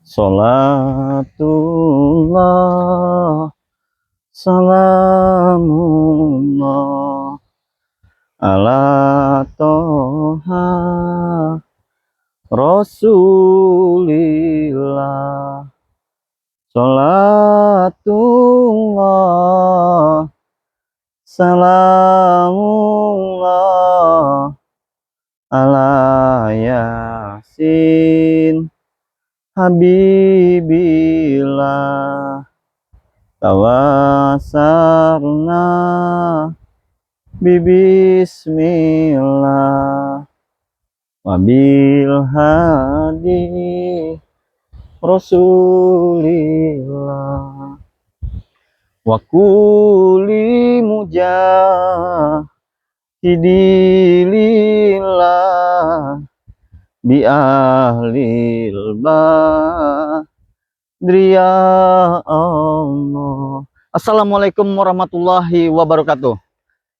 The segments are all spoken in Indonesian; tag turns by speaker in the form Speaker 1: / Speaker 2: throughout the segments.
Speaker 1: Salatullah, salamullah, ala toha rasulillah. Salatullah, salamullah, ala yasin habibillah. Tawasarna bibismillah wabil hadi rasulillah wa kulli mujahidillah bi ahlil badriya Allah. Assalamualaikum warahmatullahi wabarakatuh.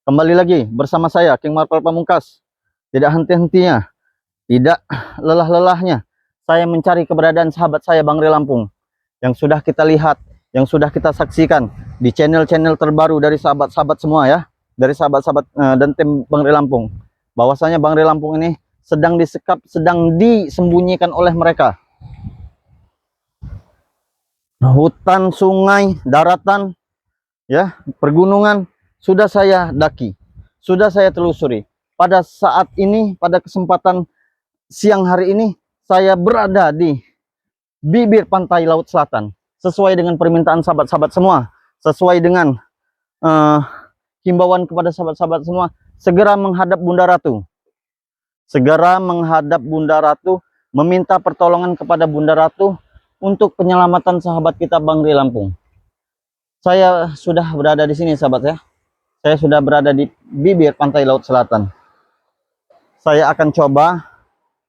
Speaker 1: Kembali lagi bersama saya King Marvel Pamungkas. Tidak henti-hentinya, tidak lelah-lelahnya saya mencari keberadaan sahabat saya Bang Ray Lampung, yang sudah kita lihat, yang sudah kita saksikan di channel-channel terbaru dari sahabat-sahabat semua ya, dari sahabat-sahabat dan tim Bang Ray Lampung, bahwasanya Bang Ray Lampung ini sedang disekap, sedang disembunyikan oleh mereka. Hutan, sungai, daratan, ya, pergunungan sudah saya daki, sudah saya telusuri. Pada saat ini, pada kesempatan siang hari ini, saya berada di bibir pantai Laut Selatan, sesuai dengan permintaan sahabat-sahabat semua, sesuai dengan himbauan kepada sahabat-sahabat semua, segera menghadap Bunda Ratu, segera menghadap Bunda Ratu, meminta pertolongan kepada Bunda Ratu untuk penyelamatan sahabat kita Bang Ray Lampung. Saya sudah berada di sini sahabat ya. Saya sudah berada di bibir pantai Laut Selatan. Saya akan coba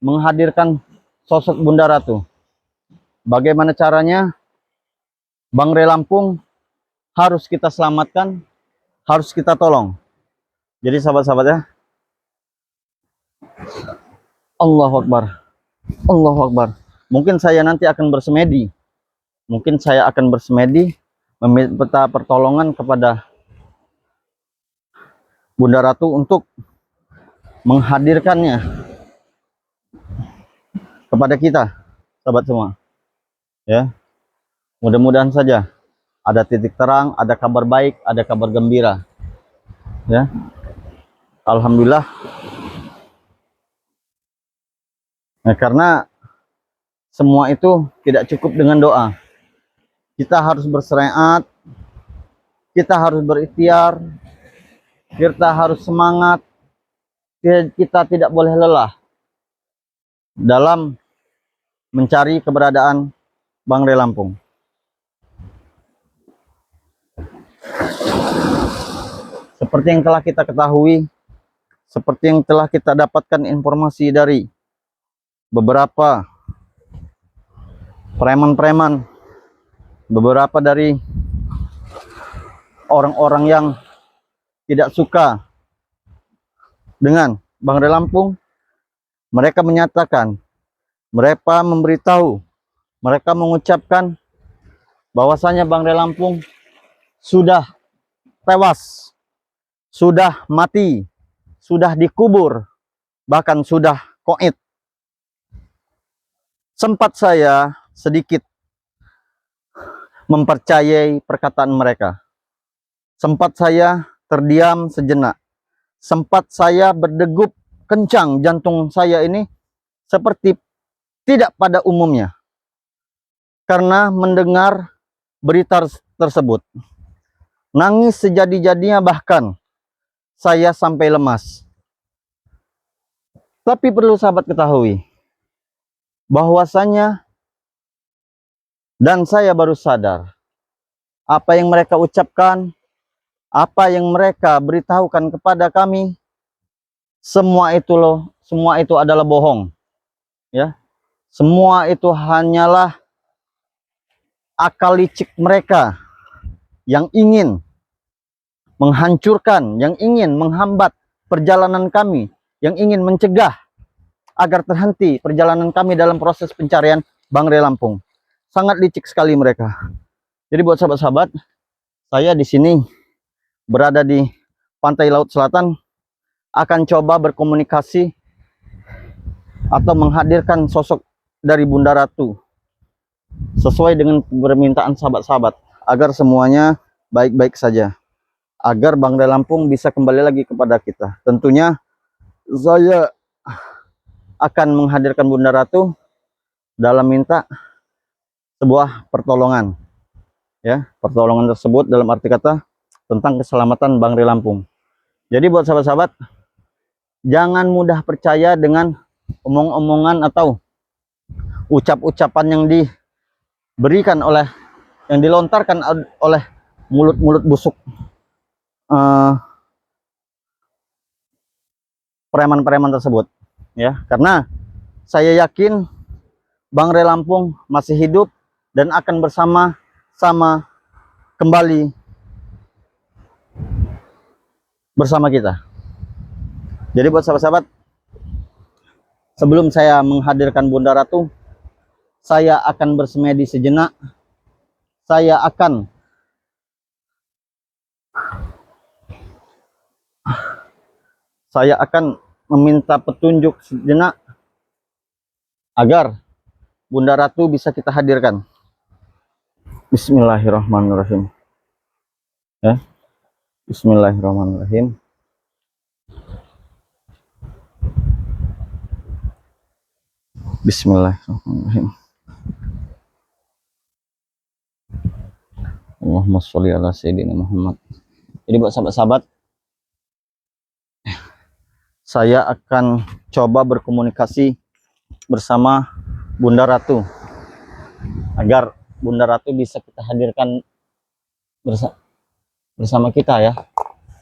Speaker 1: menghadirkan sosok Bunda Ratu. Bagaimana caranya? Bang Ray Lampung harus kita selamatkan, harus kita tolong. Jadi sahabat-sahabat ya. Allahu Akbar. Allahu Akbar. Mungkin saya nanti akan bersemedi. Mungkin saya akan bersemedi meminta pertolongan kepada Bunda Ratu untuk menghadirkannya kepada kita, sahabat semua. Ya, mudah-mudahan saja ada titik terang, ada kabar baik, ada kabar gembira. Ya, alhamdulillah. Nah, karena semua itu tidak cukup dengan doa. Kita harus bersereat, kita harus berikhtiar, kita harus semangat, kita tidak boleh lelah dalam mencari keberadaan Bang Ray Lampung. Seperti yang telah kita ketahui, seperti yang telah kita dapatkan informasi dari beberapa preman-preman, beberapa dari orang-orang yang tidak suka dengan Bang Ray Lampung, mereka menyatakan, mereka memberitahu, mereka mengucapkan bahwasanya Bang Ray Lampung sudah tewas, sudah mati, sudah dikubur, bahkan sudah qoid. Sempat saya sedikit mempercayai perkataan mereka. Sempat saya terdiam sejenak. Sempat saya berdegup kencang, jantung saya ini seperti tidak pada umumnya karena mendengar berita tersebut. Nangis sejadi-jadinya, bahkan saya sampai lemas. Tapi perlu sahabat ketahui bahwasanya, dan saya baru sadar, apa yang mereka ucapkan, apa yang mereka beritahukan kepada kami, semua itu adalah bohong. Ya, semua itu hanyalah akal licik mereka yang ingin menghancurkan, yang ingin menghambat perjalanan kami, yang ingin mencegah agar terhenti perjalanan kami dalam proses pencarian Bang Ray Lampung. sangat licik sekali mereka. Jadi buat sahabat-sahabat, saya di sini berada di pantai Laut Selatan, akan coba berkomunikasi atau menghadirkan sosok dari Bunda Ratu sesuai dengan permintaan sahabat-sahabat, agar semuanya baik-baik saja, agar Bangrai Lampung bisa kembali lagi kepada kita. Tentunya saya akan menghadirkan Bunda Ratu dalam minta sebuah pertolongan, ya, pertolongan tersebut dalam arti kata tentang keselamatan Bangrai Lampung. Jadi buat sahabat-sahabat, jangan mudah percaya dengan omong-omongan atau ucap-ucapan yang diberikan oleh, yang dilontarkan oleh mulut-mulut busuk preman-preman tersebut, ya. Karena saya yakin Bangrai Lampung masih hidup dan akan bersama-sama kembali bersama kita. Jadi buat sahabat-sahabat, sebelum saya menghadirkan Bunda Ratu, saya akan bersemedi sejenak. Saya akan meminta petunjuk sejenak agar Bunda Ratu bisa kita hadirkan. Bismillahirrahmanirrahim. Ya. Bismillahirrahmanirrahim. Bismillahirrahmanirrahim. Allahumma sholli ala sayyidina Muhammad. Jadi buat sahabat-sahabat, saya akan coba berkomunikasi bersama Bunda Ratu agar Bunda Ratu bisa kita hadirkan bersama kita, ya,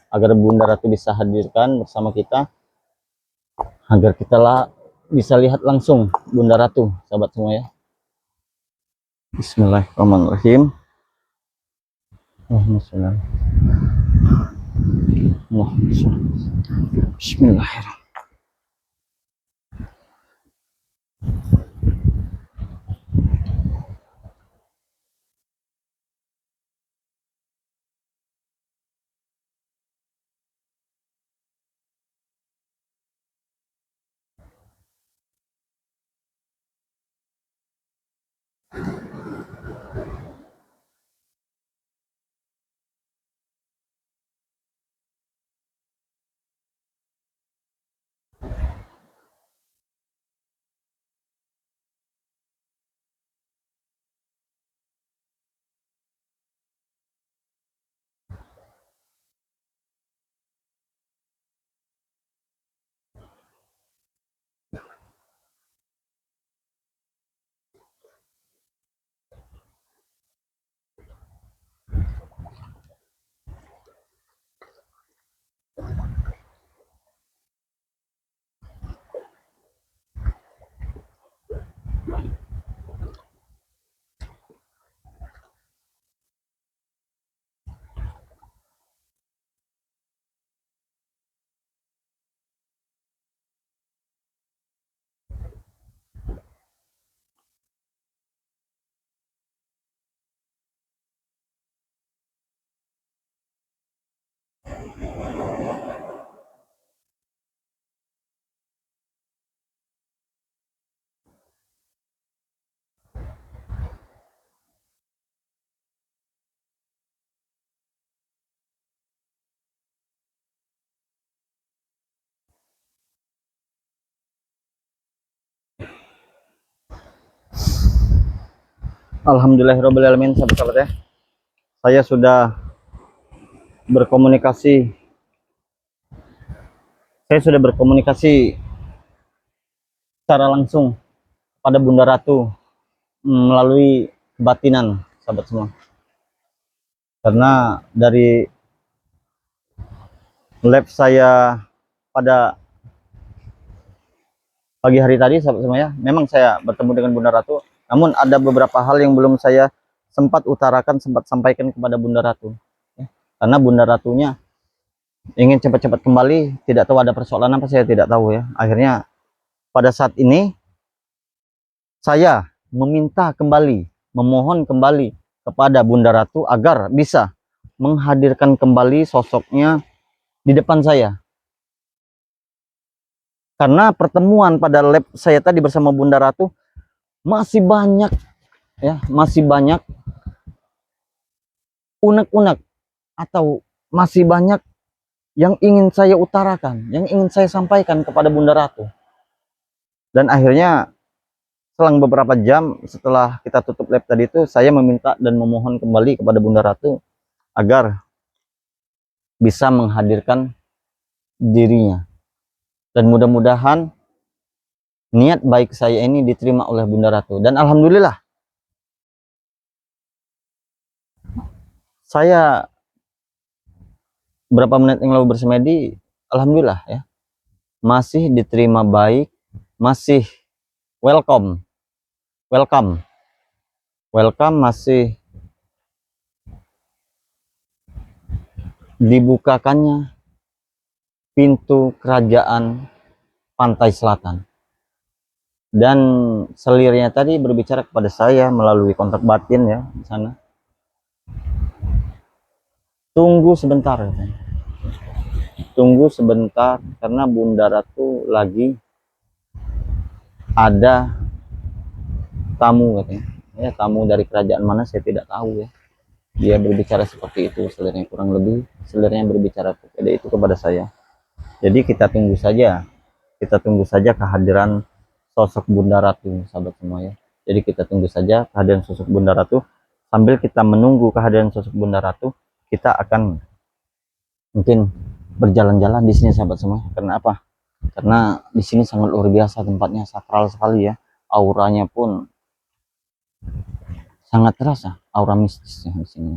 Speaker 1: agar Bunda Ratu bisa hadirkan bersama kita, agar kita bisa lihat langsung Bunda Ratu, sahabat semua, ya. Bismillahirrahmanirrahim. Bismillahirrahmanirrahim. Alhamdulillahirrahmanirrahim, sahabat-sahabat, ya. Saya sudah berkomunikasi secara langsung pada Bunda Ratu melalui kebatinan, sahabat semua. Karena dari live saya pada pagi hari tadi, sahabat semua, ya, memang saya bertemu dengan Bunda Ratu, namun ada beberapa hal yang belum saya sempat sampaikan kepada Bunda Ratu, ya. Karena Bunda Ratunya ingin cepat-cepat kembali, tidak tahu ada persoalan apa, saya tidak tahu, ya. Akhirnya pada saat ini saya meminta kembali memohon kembali kepada Bunda Ratu agar bisa menghadirkan kembali sosoknya di depan saya. Karena pertemuan pada lab saya tadi bersama Bunda Ratu masih banyak ya, masih banyak unek-unek atau masih banyak yang ingin saya utarakan, yang ingin saya sampaikan kepada Bunda Ratu. Dan akhirnya selang beberapa jam setelah kita tutup lab tadi itu, saya meminta dan memohon kembali kepada Bunda Ratu agar bisa menghadirkan dirinya. Dan mudah-mudahan niat baik saya ini diterima oleh Bunda Ratu. Dan alhamdulillah, saya berapa menit yang lalu bersemedi, alhamdulillah ya, masih diterima baik, masih welcome, masih dibukakannya pintu kerajaan pantai selatan. Dan selirnya tadi berbicara kepada saya melalui kontak batin ya di sana. Tunggu sebentar, tunggu sebentar karena Bunda Ratu lagi ada tamu katanya. Ya, tamu dari kerajaan mana saya tidak tahu ya. Dia berbicara seperti itu, selirnya kurang lebih selirnya berbicara kepada itu kepada saya. Jadi kita tunggu saja kehadiran sosok Bunda Ratu, sahabat semua ya. Jadi kita tunggu saja kehadiran sosok Bunda Ratu. Sambil kita menunggu kehadiran sosok Bunda Ratu, kita akan mungkin berjalan-jalan di sini, sahabat semua. Karena apa? Karena di sini sangat luar biasa tempatnya, sakral sekali ya. Auranya pun sangat terasa, aura mistisnya di sini.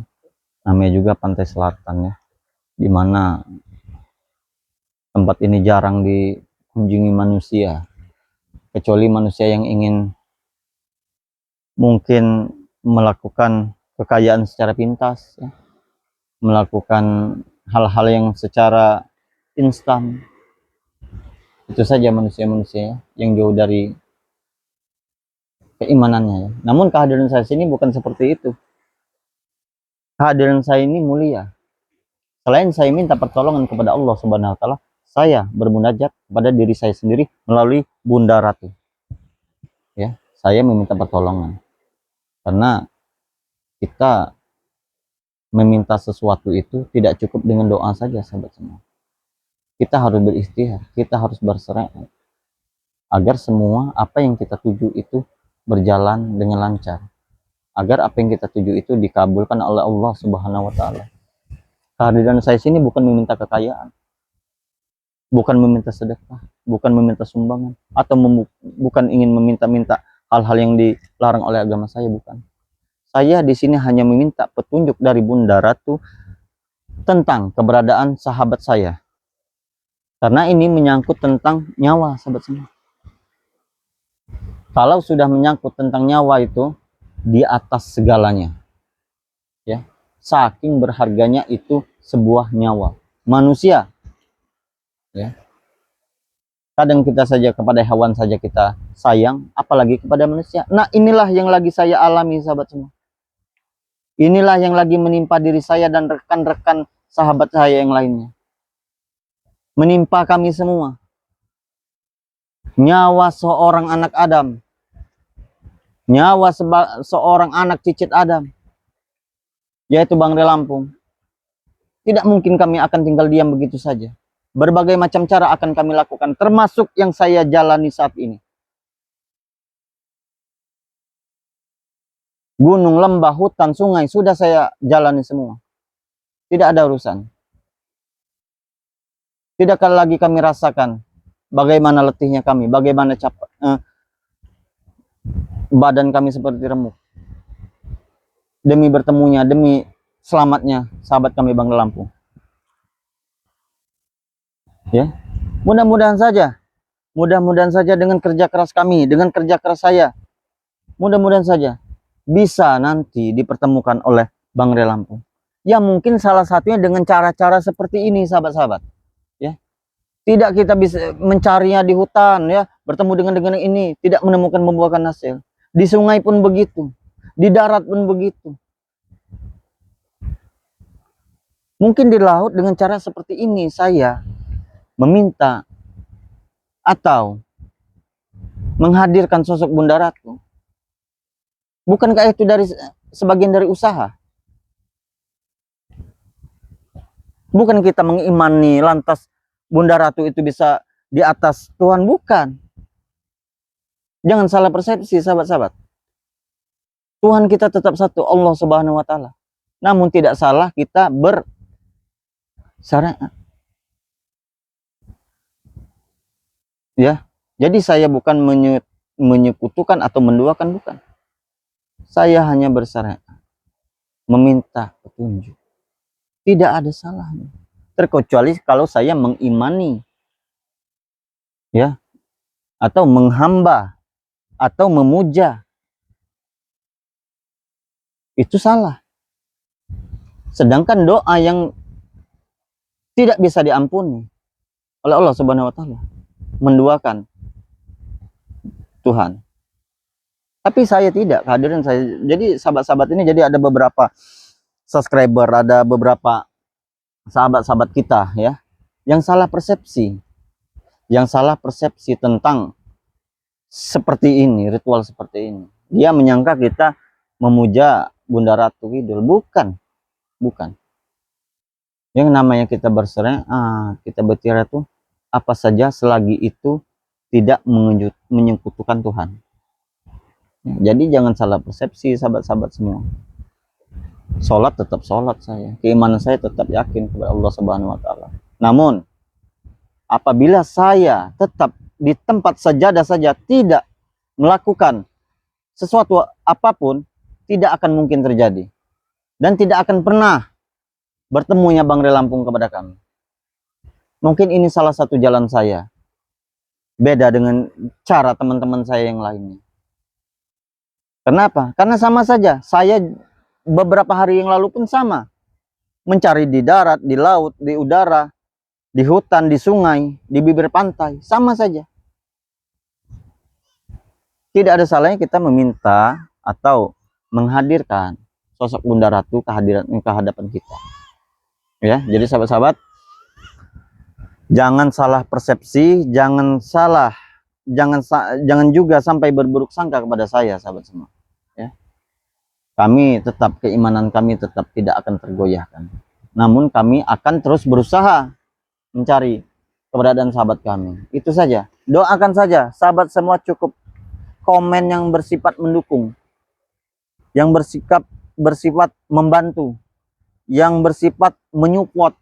Speaker 1: Namanya juga pantai selatan ya, dimana tempat ini jarang dikunjungi manusia, kecuali manusia yang ingin mungkin melakukan kekayaan secara pintas ya, melakukan hal-hal yang secara instan. Itu saja manusia-manusia yang jauh dari keimanannya ya. Namun kehadiran saya sini bukan seperti itu. Kehadiran saya ini mulia. Selain saya minta pertolongan kepada Allah Subhanahu wa taala, saya bermunajat kepada diri saya sendiri melalui Bunda Ratu. Ya, saya meminta pertolongan. Karena kita meminta sesuatu itu tidak cukup dengan doa saja, sahabat semua. Kita harus berikhtiar, kita harus berserah agar semua apa yang kita tuju itu berjalan dengan lancar. Agar apa yang kita tuju itu dikabulkan oleh Allah Subhanahu wa taala. Kehadiran saya sini bukan meminta kekayaan, bukan meminta sedekah, bukan meminta sumbangan, atau bukan ingin meminta-minta hal-hal yang dilarang oleh agama saya, bukan. Saya di sini hanya meminta petunjuk dari Bunda Ratu tentang keberadaan sahabat saya. Karena ini menyangkut tentang nyawa, sahabat semua. Kalau sudah menyangkut tentang nyawa itu di atas segalanya. Ya. Saking berharganya itu sebuah nyawa manusia. Ya. Kadang kita saja kepada hewan saja kita sayang, apalagi kepada manusia. Nah, inilah yang lagi saya alami, sahabat semua. Inilah yang lagi menimpa diri saya dan rekan-rekan sahabat saya yang lainnya. Menimpa kami semua. Nyawa seorang anak Adam. Nyawa seorang anak cicit Adam. Yaitu Bangre Lampung. Tidak mungkin kami akan tinggal diam begitu saja. Berbagai macam cara akan kami lakukan, termasuk yang saya jalani saat ini. Gunung, lembah, hutan, sungai, sudah saya jalani semua. Tidak ada urusan. Tidak lagi kami rasakan bagaimana letihnya kami, bagaimana badan kami seperti remuk. Demi bertemunya, demi selamatnya sahabat kami Bangre Lampung. Ya, mudah-mudahan saja dengan kerja keras kami, dengan kerja keras saya, mudah-mudahan saja bisa nanti dipertemukan oleh Bangre Lampung. Ya mungkin salah satunya dengan cara-cara seperti ini, sahabat-sahabat. Ya, tidak kita bisa mencarinya di hutan, ya, bertemu dengan ini, tidak menemukan membuahkan hasil. Di sungai pun begitu. Di darat pun begitu. Mungkin di laut dengan cara seperti ini saya meminta atau menghadirkan sosok Bunda Ratu. Bukankah itu dari sebagian dari usaha? Bukan kita mengimani lantas Bunda Ratu itu bisa di atas Tuhan, bukan. Jangan salah persepsi, sahabat-sahabat. Tuhan kita tetap satu, Allah Subhanahu wa taala. Namun tidak salah kita bersyariat. Ya. Jadi saya bukan menyekutukan atau menduakan, bukan. Saya hanya bersyariat, meminta petunjuk. Tidak ada salahnya. Terkecuali kalau saya mengimani, ya, atau menghamba, atau memuja, itu salah. Sedangkan doa yang tidak bisa diampuni oleh Allah Subhanahu wa taala, menduakan Tuhan. Tapi saya tidak, kehadiran saya. Jadi sahabat-sahabat ini, jadi ada beberapa subscriber, ada beberapa sahabat-sahabat kita ya yang salah persepsi. Yang salah persepsi tentang seperti ini, ritual seperti ini. Dia menyangka kita memuja Bunda Ratu Kidul, bukan. Bukan. Yang namanya kita berserah, kita bertiara itu apa saja selagi itu tidak menyekutukan Tuhan. Jadi jangan salah persepsi sahabat-sahabat semua. Sholat tetap sholat saya. Keimanan saya tetap yakin kepada Allah Subhanahu wa taala. Namun apabila saya tetap di tempat sajadah saja tidak melakukan sesuatu apapun, tidak akan mungkin terjadi. Dan tidak akan pernah bertemunya Bang Re Lampung kepada kami. Mungkin ini salah satu jalan saya. Beda dengan cara teman-teman saya yang lainnya. Kenapa? Karena sama saja. Saya beberapa hari yang lalu pun sama. Mencari di darat, di laut, di udara, di hutan, di sungai, di bibir pantai. Sama saja. Tidak ada salahnya kita meminta atau menghadirkan sosok Bunda Ratu ke hadapan kita. Ya, jadi sahabat-sahabat, jangan salah persepsi, jangan juga sampai berburuk sangka kepada saya, sahabat semua. Ya. Kami tetap, keimanan kami tetap tidak akan tergoyahkan. Namun kami akan terus berusaha mencari keberadaan sahabat kami. Itu saja. Doakan saja, sahabat semua cukup komen yang bersifat mendukung, yang bersifat membantu, yang bersifat menyupport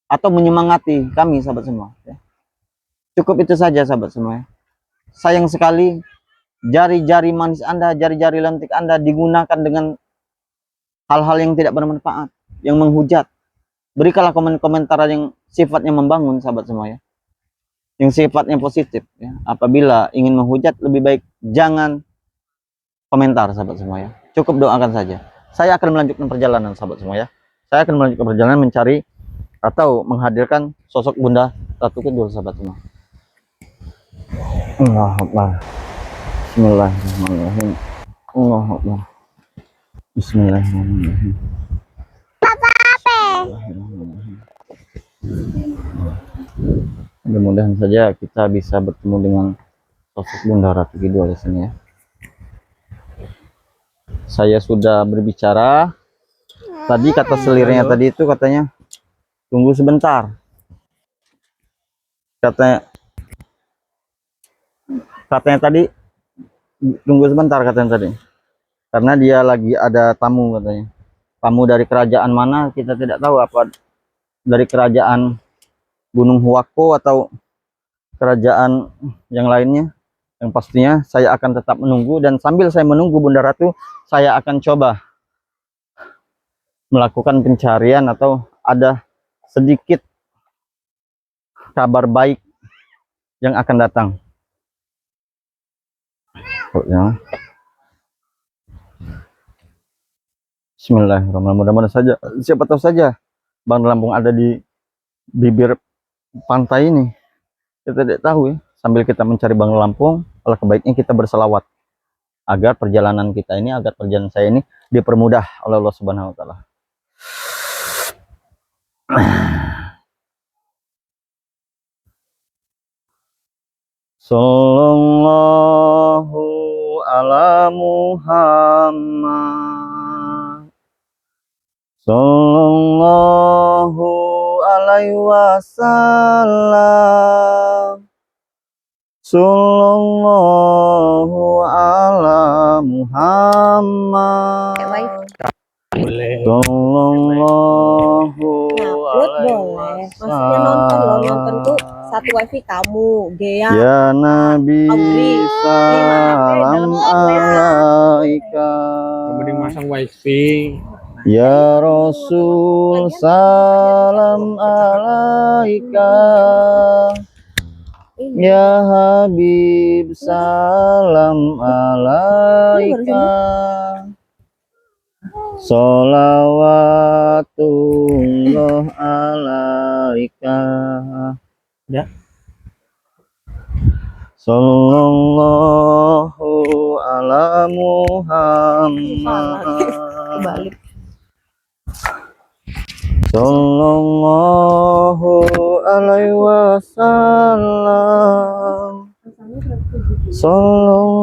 Speaker 1: atau menyemangati kami, sahabat semua. Ya. Cukup itu saja, sahabat semua. Sayang sekali jari-jari manis Anda, jari-jari lentik Anda digunakan dengan hal-hal yang tidak bermanfaat, yang menghujat. Berikanlah komentar yang sifatnya membangun, sahabat semua ya. Yang sifatnya positif ya. Apabila ingin menghujat, lebih baik jangan komentar, sahabat semua ya. Cukup doakan saja. Saya akan melanjutkan perjalanan, sahabat semua ya. Saya akan melanjutkan perjalanan mencari atau menghadirkan sosok Bunda Ratu Kidul, sahabat semua. Allahu Akbar. Bismillahirrahmanirrahim. Allahu Akbar. Bismillahirrahmanirrahim. Mudah-mudahan saja kita bisa bertemu dengan sosok Bunda Ratu Kidul di sini ya. Saya sudah berbicara. Tadi kata selirnya tadi itu katanya tunggu sebentar. Katanya tadi tunggu sebentar katanya tadi. Karena dia lagi ada tamu katanya. Tamu dari kerajaan mana kita tidak tahu, apa dari kerajaan Gunung Huako atau kerajaan yang lainnya. Yang pastinya saya akan tetap menunggu, dan sambil saya menunggu Bunda Ratu, saya akan coba melakukan pencarian atau ada sedikit kabar baik yang akan datang. Ya. Bismillahirrahmanirrahim. Mudah-mudahan saja, siapa tahu saja Bang Lampung ada di bibir pantai ini. Kita tidak tahu ya. Sambil kita mencari Bang Lampung, alangkah baiknya kita berselawat agar perjalanan kita ini, agar perjalanan saya ini dipermudah oleh Allah Subhanahu wa taala. Sallallahu ala Muhammad, sallallahu alaihi wasallam, sallallahu ala Muhammad, sallallahu
Speaker 2: Upload boleh. Maksudnya nonton loh, nonton tuh satu wifi kamu, Gea,
Speaker 1: ya Nabi
Speaker 2: Audrey,
Speaker 1: salam alaika,
Speaker 3: Mending masang wifi.
Speaker 1: ya Rasul salam alaika, ya Habib salam alaika, sholawatullah alaika,
Speaker 3: Ya.
Speaker 1: sallallahu ala Muhammad,
Speaker 2: balik.
Speaker 1: sallallahu alaihi wasallam, sallallahu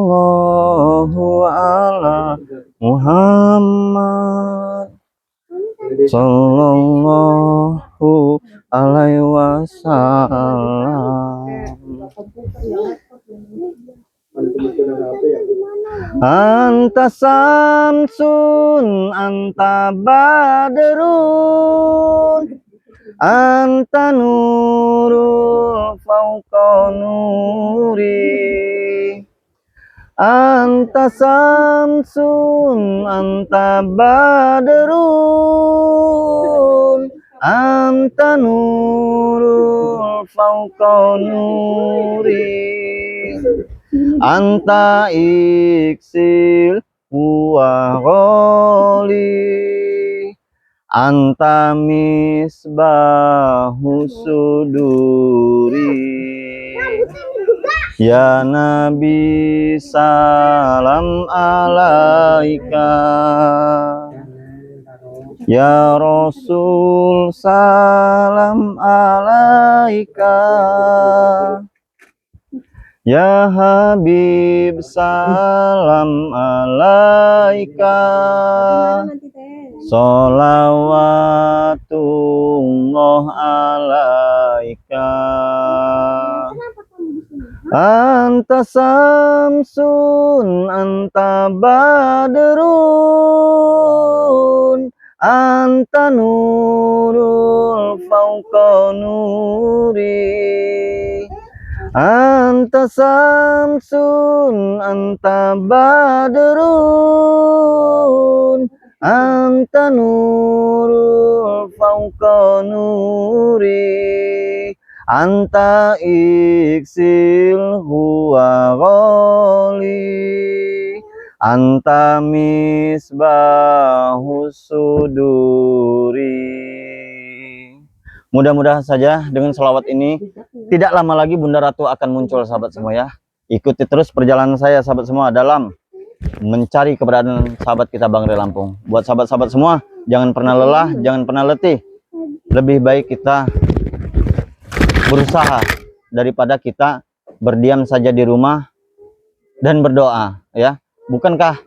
Speaker 1: ala Muhammad, sallallahu alaihi wasallam. Anta samsun, anta badrun, anta nurul fauqa nuri, anta samsun, anta badrun, anta nurul fauqa nuri, anta iksil huwa ghali, anta misbahu suduri, ya Nabi salam alaika, ya Rasul salam alaika, ya Habib salam alaika, sholawatullah alaika, anta samsun, anta badrun, anta nurul fauqa nuri, anta samsun, anta badrun, anta nurul fauqa nuri, anta iksil huwa ghali, anta misbahu suduri. Mudah-mudahan saja dengan selawat ini tidak lama lagi Bunda Ratu akan muncul, sahabat semua ya. Ikuti terus perjalanan saya sahabat semua dalam mencari keberadaan sahabat kita Bang Ray Lampung. Buat sahabat-sahabat semua, jangan pernah lelah, jangan pernah letih. Lebih baik kita berusaha daripada kita berdiam saja di rumah dan berdoa ya. Bukankah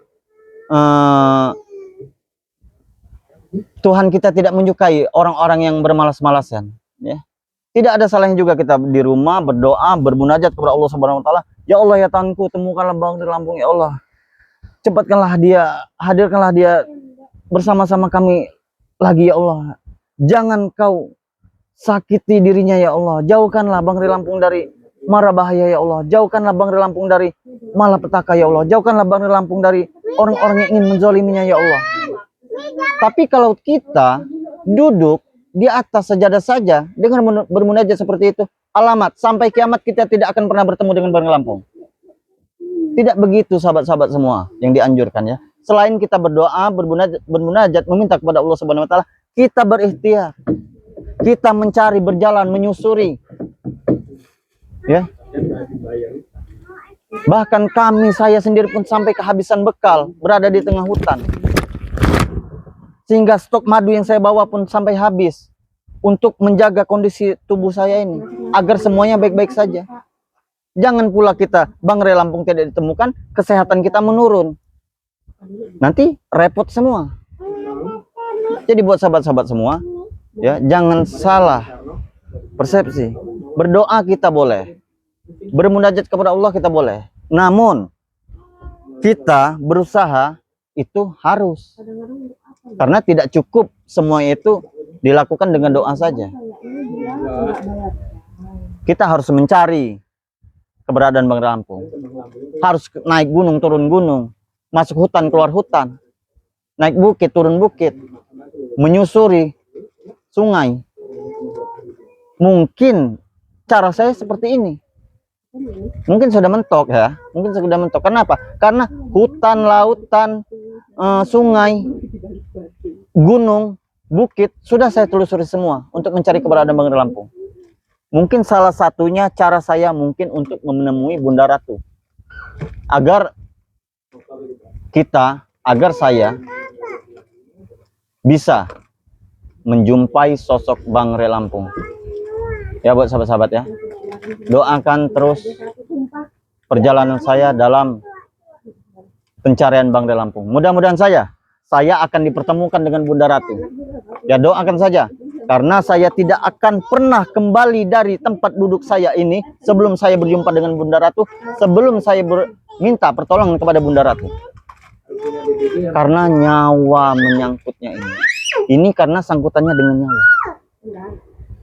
Speaker 1: Tuhan kita tidak menyukai orang-orang yang bermalas-malasan ya? Tidak ada salahnya juga kita di rumah berdoa, bermunajat kepada Allah Subhanahu wa taala. Ya Allah ya Tuhanku, temukanlah Bang Ray Lampung ya Allah. Cepatkanlah dia, hadirkanlah dia bersama-sama kami lagi ya Allah. Jangan kau sakiti dirinya ya Allah. Jauhkanlah Bang Ray Lampung dari mara bahaya ya Allah. Jauhkanlah Bang Ray Lampung dari malapetaka ya Allah. Jauhkanlah Bang Ray Lampung dari orang-orang yang ingin menzaliminya ya Allah. Tapi kalau kita duduk di atas sajadah saja dengan bermunajat seperti itu, alamat sampai kiamat kita tidak akan pernah bertemu dengan Bang Ray Lampung. Tidak begitu sahabat-sahabat semua yang dianjurkan ya. Selain kita berdoa, bermunajat, meminta kepada Allah Subhanahu wa taala, kita berikhtiar. Kita mencari, berjalan, menyusuri. Ya. Bahkan saya sendiri pun sampai kehabisan bekal, berada di tengah hutan. Sehingga stok madu yang saya bawa pun sampai habis untuk menjaga kondisi tubuh saya ini agar semuanya baik-baik saja. Jangan pula kita Bangrai Lampung tidak ditemukan, kesehatan kita menurun. Nanti repot semua. Jadi buat sahabat-sahabat semua, ya, jangan salah persepsi. Berdoa kita boleh, bermunajat kepada Allah kita boleh. Namun kita berusaha itu harus. Karena tidak cukup semua itu dilakukan dengan doa saja. Kita harus mencari keberadaan Bangrai Lampung. Harus naik gunung, turun gunung, masuk hutan, keluar hutan, naik bukit, turun bukit, menyusuri sungai. Mungkin cara saya seperti ini. Mungkin sudah mentok ya. Mungkin sudah mentok. Kenapa? Karena hutan, lautan, sungai, gunung, bukit sudah saya telusuri semua untuk mencari keberadaan Bangrai Lampung. Mungkin salah satunya cara saya mungkin untuk menemui Bunda Ratu. Agar saya bisa menjumpai sosok Bangrai Lampung. Ya buat sahabat-sahabat ya. Doakan terus perjalanan saya dalam pencarian Bangrai Lampung. Mudah-mudahan saya akan dipertemukan dengan Bunda Ratu. Ya doakan saja. Karena saya tidak akan pernah kembali dari tempat duduk saya ini sebelum saya berjumpa dengan Bunda Ratu, sebelum saya minta pertolongan kepada Bunda Ratu. Karena nyawa menyangkutnya ini. Ini karena sangkutannya dengan nyawa.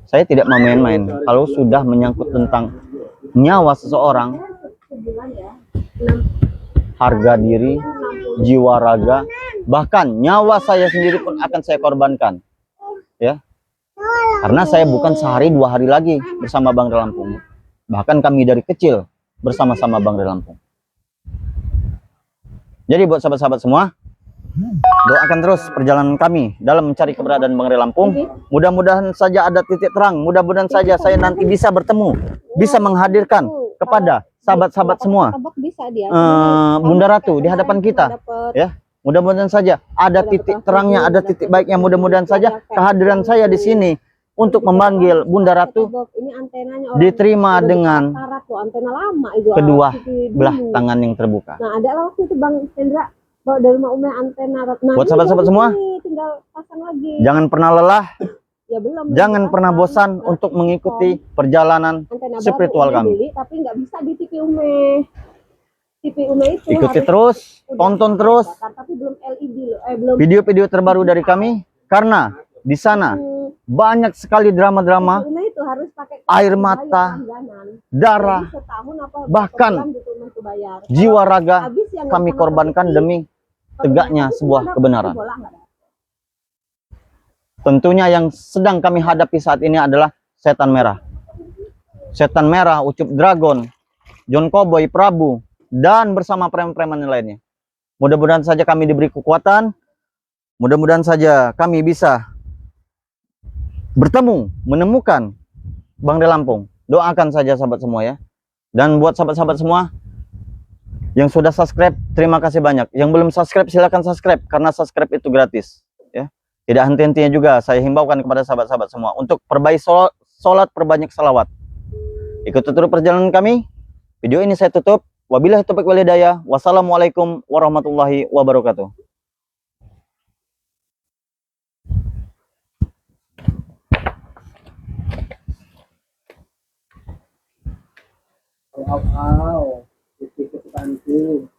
Speaker 1: Saya tidak mau main-main. Kalau sudah menyangkut tentang nyawa seseorang, harga diri, jiwa raga, bahkan nyawa saya sendiri pun akan saya korbankan. Ya. Karena saya bukan sehari 2 hari lagi bersama Bangrai Lampung. Bahkan kami dari kecil bersama-sama Bangrai Lampung. Jadi buat sahabat-sahabat semua, doakan terus perjalanan kami dalam mencari keberadaan Bangrai Lampung. Mudah-mudahan saja ada titik terang. Mudah-mudahan saja saya nanti bisa bertemu, bisa menghadirkan kepada sahabat-sahabat semua Bunda Ratu di hadapan kita. Ya, mudah-mudahan saja ada titik terangnya, ada titik baiknya. Mudah-mudahan saja kehadiran saya di sini untuk memanggil Bunda Ratu diterima dengan kedua belah tangan yang terbuka.
Speaker 2: Nah, ada waktu itu Bang Hendra bawa dari rumah Ume antena. Nah,
Speaker 1: buat sahabat-sahabat semua,
Speaker 2: tinggal pasang lagi.
Speaker 1: Jangan pernah lelah,
Speaker 2: ya, belum
Speaker 1: pernah bosan untuk mengikuti perjalanan
Speaker 2: antena
Speaker 1: spiritual kami.
Speaker 2: Beli, tapi nggak bisa di TV Ume. TV Ume itu
Speaker 1: ikuti terus, tonton terus
Speaker 2: tapi belum LED loh. Belum
Speaker 1: video-video terbaru dari kami, karena di sana banyak sekali drama-drama,
Speaker 2: itu harus pakai
Speaker 1: air mata, darah, bahkan jiwa raga kami korbankan demi tegaknya sebuah kebenaran. Tentunya yang sedang kami hadapi saat ini adalah setan merah. Setan merah, Ucup Dragon, John Cowboy, Prabu, dan bersama preman-preman yang lainnya. Mudah-mudahan saja kami diberi kekuatan. Mudah-mudahan saja kami bisa bertemu, menemukan Bangrai Lampung. Doakan saja sahabat semua ya. Dan buat sahabat-sahabat semua yang sudah subscribe, terima kasih banyak. Yang belum subscribe, silakan subscribe, karena subscribe itu gratis ya. Tidak henti-hentinya juga saya himbaukan kepada sahabat-sahabat semua untuk perbaiki sholat, perbanyak salawat. Ikuti terus perjalanan kami. Video ini saya tutup. Wabillahi taufiq wal hidayah. Wassalamualaikum warahmatullahi wabarakatuh.
Speaker 3: Wow, itu kesukaanku.